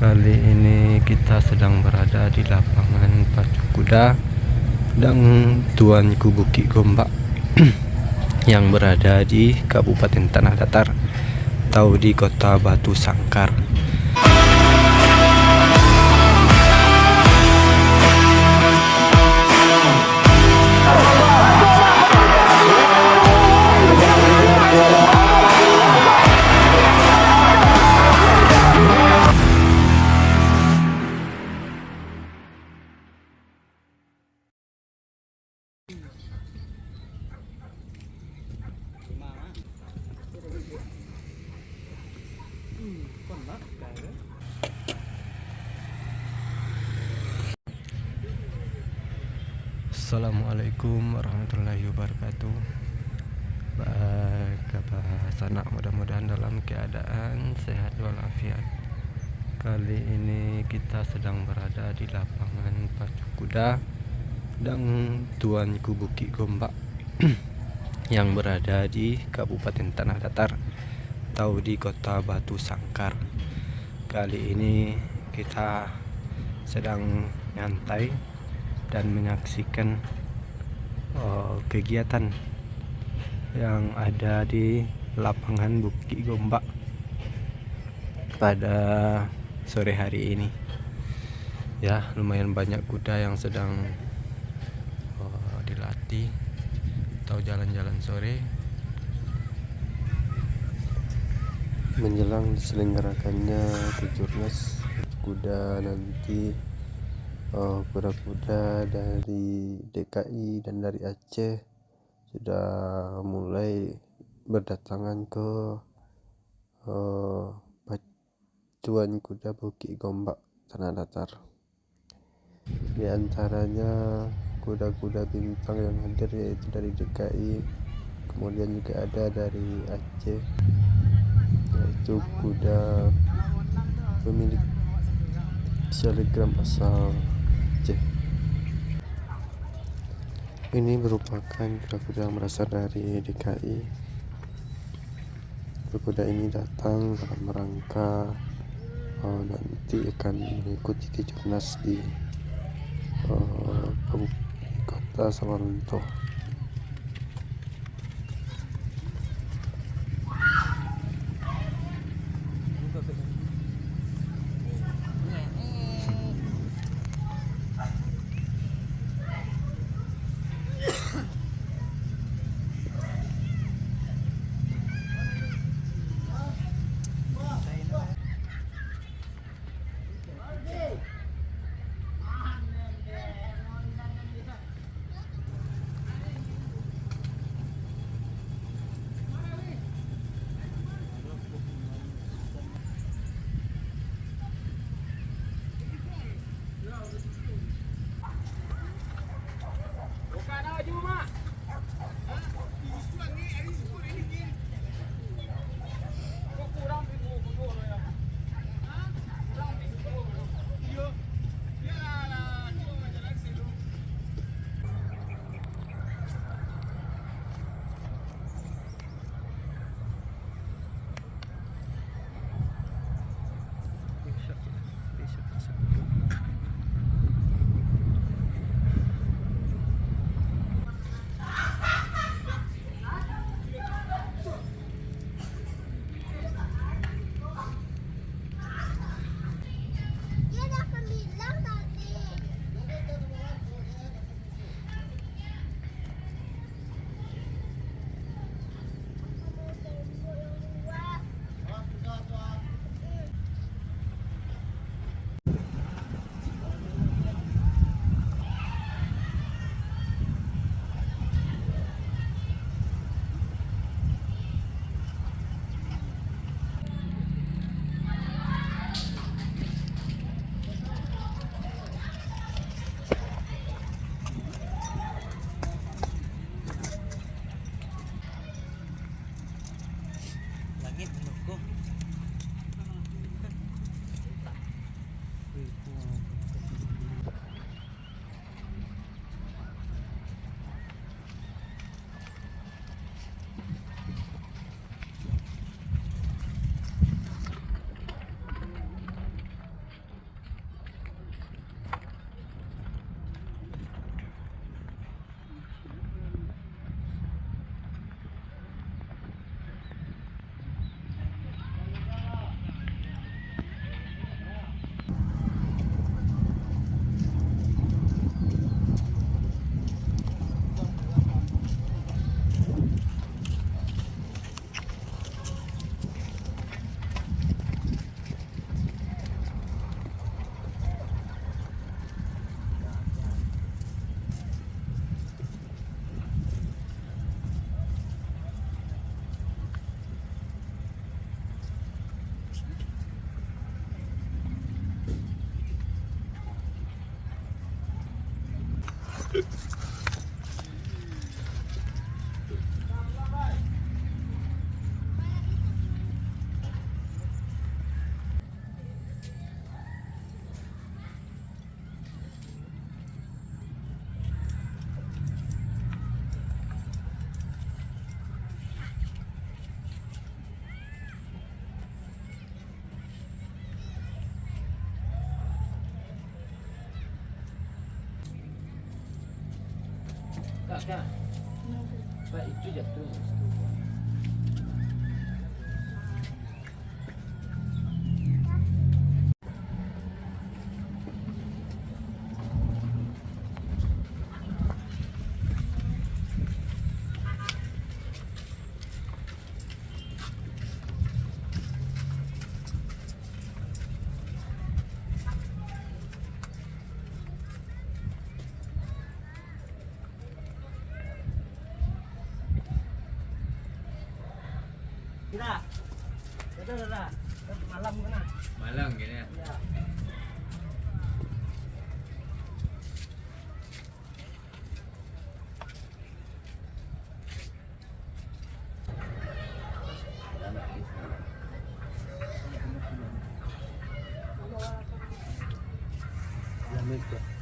Kali ini kita sedang berada di lapangan pacu kuda dan Tuanku Bukit Gombak yang berada di Kabupaten Tanah Datar atau di Kota Batu Sangkar. Assalamualaikum warahmatullahi wabarakatuh. Kabar sanak, mudah-mudahan dalam keadaan sehat walafiat. Kali ini kita sedang berada di lapangan pacu kuda dan Tuanku Bukit Gombak yang berada di Kabupaten Tanah Datar atau di Kota Batu Sangkar. Kali ini kita sedang nyantai dan menyaksikan kegiatan yang ada di lapangan Bukit Gombak pada sore hari ini. Ya, lumayan banyak kuda yang sedang dilatih atau jalan-jalan sore menjelang diselenggarakannya kejurnas kuda nanti. Kuda-kuda dari DKI dan dari Aceh sudah mulai berdatangan ke pacuan kuda Bukit Gombak Tanah Datar. Di antaranya kuda-kuda bintang yang hadir yaitu dari DKI, kemudian juga ada dari Aceh, yaitu kuda pemilik selegram asal Aceh. Ini merupakan kuda-kuda yang berasal dari DKI. Kuda ini datang dalam rangka nanti akan mengikuti kejurnas di Kota Sawalunto. kan? Pak itu jatuh. Tidak. Sudah. Malam kena. Malam gini ya. Ya. Lamig